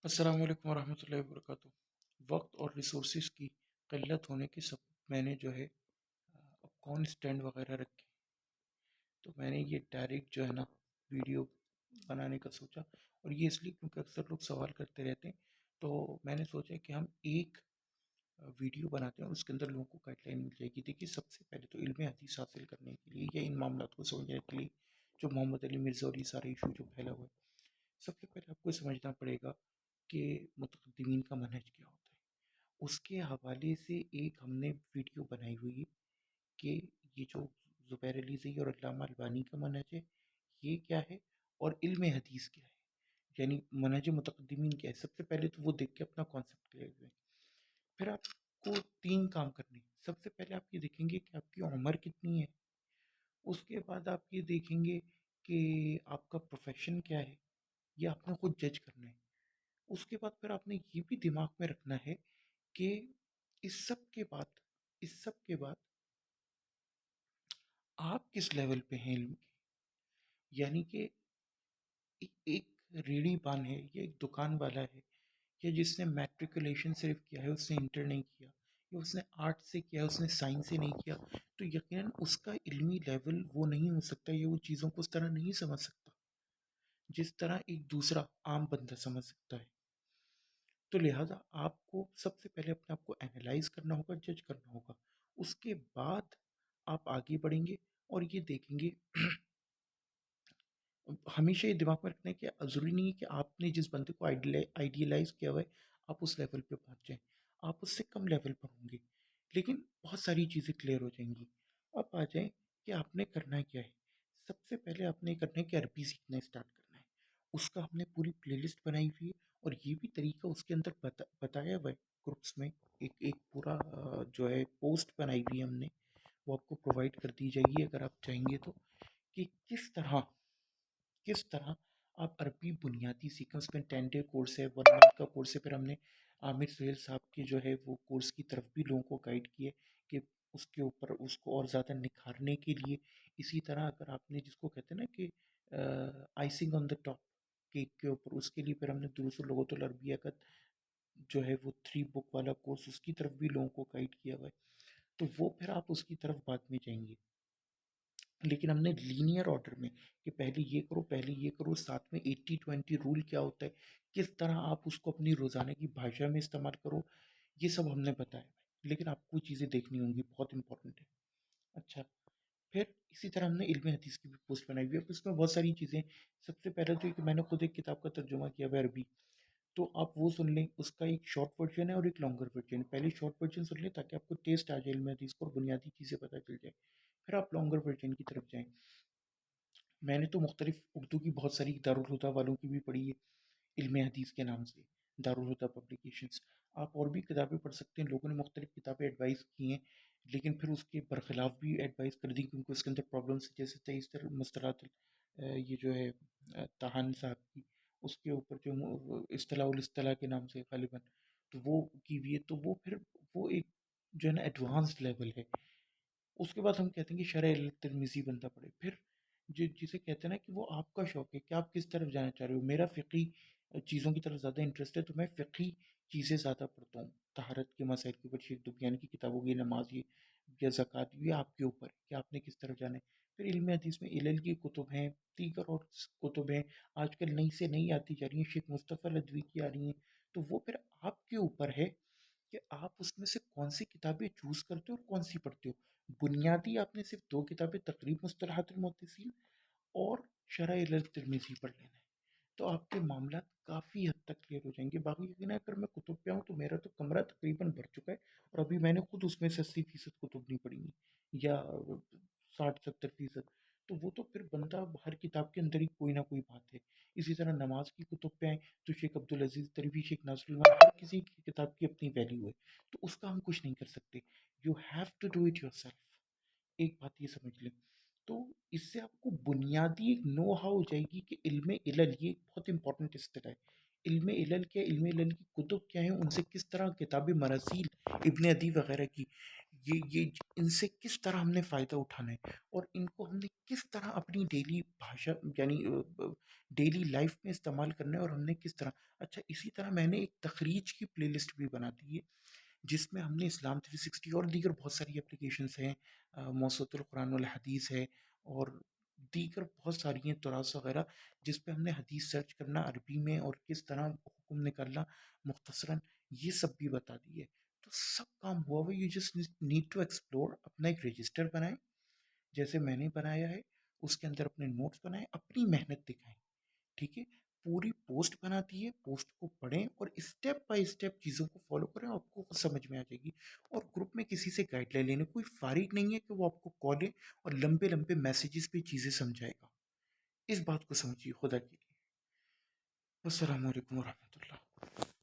السلام علیکم ورحمۃ اللہ وبرکاتہ۔ وقت اور ریسورسز کی قلت ہونے کے سبب میں نے جو ہے اب کون اسٹینڈ وغیرہ رکھے، تو میں نے یہ ڈائریکٹ جو ہے نا ویڈیو بنانے کا سوچا، اور یہ اس لیے کیونکہ اکثر لوگ سوال کرتے رہتے ہیں، تو میں نے سوچا کہ ہم ایک ویڈیو بناتے ہیں اور اس کے اندر لوگوں کو گائیڈ لائن مل جائے گی۔ دیکھیے، سب سے پہلے تو علم حدیث حاصل کرنے کے لیے یا ان معاملات کو سمجھنے کے لیے جو محمد علی مرزا اور یہ سارے ایشو جو پھیلا ہوا ہے، سب سے پہلے آپ کو سمجھنا پڑے گا کہ متقدمین کا منہج کیا ہوتا ہے۔ اس کے حوالے سے ایک ہم نے ویڈیو بنائی ہوئی ہے کہ یہ جو زبیر علی زئی اور علامہ البانی کا منہج ہے یہ کیا ہے، اور علم حدیث کیا ہے، یعنی منہج متقدمین کیا ہے۔ سب سے پہلے تو وہ دیکھ کے اپنا کانسیپٹ کلیئر کریں۔ پھر آپ کو تین کام کرنے ہیں۔ سب سے پہلے آپ یہ دیکھیں گے کہ آپ کی عمر کتنی ہے، اس کے بعد آپ یہ دیکھیں گے کہ آپ کا پروفیشن کیا ہے، یہ آپ نے خود جج کرنا ہے۔ اس کے بعد پھر آپ نے یہ بھی دماغ میں رکھنا ہے کہ اس سب کے بعد آپ کس لیول پہ ہیں علم کے، یعنی کہ ایک ریڑھی بان ہے یا ایک دکان والا ہے، یا جس نے میٹریکولیشن صرف کیا ہے، اس نے انٹر نہیں کیا، یا اس نے آرٹ سے کیا ہے، اس نے سائنس سے نہیں کیا، تو یقیناً اس کا علمی لیول وہ نہیں ہو سکتا، یا وہ چیزوں کو اس طرح نہیں سمجھ سکتا جس طرح ایک دوسرا عام بندہ سمجھ سکتا ہے۔ تو لہٰذا آپ کو سب سے پہلے اپنے آپ کو اینالائز کرنا ہوگا، جج کرنا ہوگا۔ اس کے بعد آپ آگے بڑھیں گے اور یہ دیکھیں گے۔ ہمیشہ یہ دماغ میں رکھنا ہے کہ ضروری نہیں ہے کہ آپ نے جس بندے کو آئیڈیلائز کیا ہوا ہے آپ اس لیول پہ پہنچ جائیں، آپ اس سے کم لیول پر ہوں گے، لیکن بہت ساری چیزیں کلیئر ہو جائیں گی۔ اب آ جائیں کہ آپ نے کرنا کیا ہے۔ سب سے پہلے آپ نے کرنا ہے کہ عربی سیکھنا اسٹارٹ کرنا ہے۔ اس کا ہم نے پوری پلے لسٹ بنائی ہوئی ہے، اور یہ بھی طریقہ اس کے اندر بتایا ہوا ہے گروپس میں۔ ایک پورا جو ہے پوسٹ بنائی ہوئی ہے ہم نے، وہ آپ کو پرووائڈ کر دی جائے گی اگر آپ چاہیں گے تو، کہ کس طرح آپ عربی بنیادی سیکھیں۔ اس میں 10 ڈے کورس ہے، 1 منتھ کا کورس ہے۔ پھر ہم نے عامر سہیل صاحب کے جو ہے وہ کورس کی طرف بھی لوگوں کو گائیڈ کیے کہ اس کے اوپر اس کو اور زیادہ نکھارنے کے لیے۔ اسی طرح اگر آپ نے جس کو کہتے ہیں نا کہ icing on the top cake کے اوپر، اس کے لیے پھر ہم نے دروس اللغت العربیہ کا جو ہے وہ 3 بک والا کورس، اس کی طرف بھی لوگوں کو گائیڈ کیا ہوا ہے۔ تو وہ پھر آپ اس کی طرف بعد میں جائیں گے، لیکن ہم نے لینئر آرڈر میں کہ پہلے یہ کرو، پہلے یہ کرو، ساتھ میں 80-20 رول کیا ہوتا ہے، کس طرح آپ اس کو اپنی روزانہ کی بھاشا میں استعمال کرو، یہ سب ہم نے بتایا ہے۔ لیکن آپ کو چیزیں دیکھنی ہوں گی، بہت امپورٹنٹ ہے۔ اچھا، پھر اسی طرح ہم نے علم حدیث کی بھی پوسٹ بنائی ہوئی ہے۔ اس میں بہت ساری چیزیں، سب سے پہلے تو یہ کہ میں نے خود ایک کتاب کا ترجمہ کیا ہوا ہے عربی، تو آپ وہ سن لیں۔ اس کا ایک شارٹ ورژن ہے اور ایک لانگر ورژن ہے۔ پہلے شارٹ ورژن سن لیں تاکہ آپ کو ٹیسٹ آ جائے علم حدیث کو اور بنیادی چیزیں پتہ چل جائے، پھر آپ لانگر ورژن کی طرف جائیں۔ میں نے تو مختلف اردو کی بہت ساری دارالہدیٰ والوں کی بھی پڑھی ہے علم حدیث کے نام سے، دارالہدیٰ پبلیکیشنز۔ آپ اور بھی کتابیں پڑھ سکتے ہیں، لوگوں نے مختلف کتابیں ایڈوائز کی ہیں، لیکن پھر اس کے برخلاف بھی ایڈوائز کر دی کیونکہ اس کے اندر پرابلمس جیسے 23 مصطلحات یہ جو ہے تہان صاحب کی، اس کے اوپر جو اصطلاح الاصطلاح کے نام سے غالباً تو وہ کی ہوئی ہے، تو وہ پھر وہ ایک جو ہے نا ایڈوانسڈ لیول ہے۔ اس کے بعد ہم کہتے ہیں کہ شرح ترمذی بندہ پڑھے، پھر جسے کہتے ہیں نا کہ وہ آپ کا شوق ہے کہ آپ کس طرف جانا چاہ رہے ہو۔ میرا فقہی چیزوں کی طرف زیادہ انٹرسٹ ہے، تو میں فقہی چیزیں زیادہ پڑھتا ہوں، طہارت کے مسائل کے اوپر شیخ دبیان کی کتابوں کی، نماز یہ یا زکوٰۃ، یہ آپ کے اوپر ہے کہ آپ نے کس طرف جانا ہے۔ پھر علم حدیث میں علل کی کتب ہیں، دیگر اور کتب ہیں، آج کل نئی سے نئی آتی جا رہی ہیں، شیخ مصطفیٰ الادوی کی آ رہی ہیں، تو وہ پھر آپ کے اوپر ہے کہ آپ اس میں سے کون سی کتابیں چوز کرتے ہو اور کون سی پڑھتے ہو۔ بنیادی آپ نے صرف 2 کتابیں، تقریب مصطلحات المحدثین اور شرح علل ترمذی پڑھ لینا ہے، تو آپ کے معاملات کافی حد تک کلیئر ہو جائیں گے۔ باقی یقین ہے اگر میں کتب پہ آؤں تو میرا تو کمرہ تقریباً بھر چکا ہے، اور ابھی میں نے خود اس میں سے 80% کتب نہیں پڑھی ہیں، یا 60-70%۔ تو وہ تو پھر بندہ ہر کتاب کے اندر ہی کوئی نہ کوئی بات ہے۔ اسی طرح نماز کی کتب پہ آئیں تو شیخ عبدالعزیز تربی، شیخ ناصر المرء، ہر کسی کی کتاب کی اپنی ویلیو ہے، تو اس کا ہم کچھ نہیں کر سکتے۔ You have to do it yourself, ایک بات یہ سمجھ لیں۔ تو اس سے آپ کو بنیادی ایک نو ہاؤ ہو جائے گی کہ علم علل یہ ایک بہت امپورٹنٹ اصطلاح ہے۔ علم علل کیا، علم علل کی کتب کیا ہیں، ان سے کس طرح کتاب مراسیل ابن عدی وغیرہ کی یہ ان سے کس طرح ہم نے فائدہ اٹھانا ہے، اور ان کو ہم نے کس طرح اپنی ڈیلی بھاشا یعنی ڈیلی لائف میں استعمال کرنا ہے، اور ہم نے کس طرح. اچھا، اسی طرح میں نے ایک تخریج کی پلے لسٹ بھی بنا دی ہے، جس میں ہم نے اسلام 360 اور دیگر بہت ساری اپلیکیشنس ہیں، موسوعۃ القرآن والحدیث ہے، اور دیگر بہت ساری ہیں تراث وغیرہ، جس پہ ہم نے حدیث سرچ کرنا عربی میں اور کس طرح حکم نکالنا مختصراً، یہ سب بھی بتا دیے. تو سب کام ہوا ہوا. You just need to explore. اپنا ایک رجسٹر بنائیں جیسے میں نے بنایا ہے، اس کے اندر اپنے نوٹس بنائیں، اپنی محنت دکھائیں. ٹھیک ہے، پوری پوسٹ بناتی ہے، پوسٹ کو پڑھیں اور اسٹیپ بائی اسٹیپ چیزوں کو فالو کریں، آپ کو سمجھ میں آ جائے گی. اور گروپ میں کسی سے گائیڈ لائن لینے کوئی فارغ نہیں ہے کہ وہ آپ کو کالیں اور لمبے لمبے میسیجز پہ چیزیں سمجھائے گا. اس بات کو سمجھیے خدا کے لیے. السلام علیکم ورحمۃ اللہ.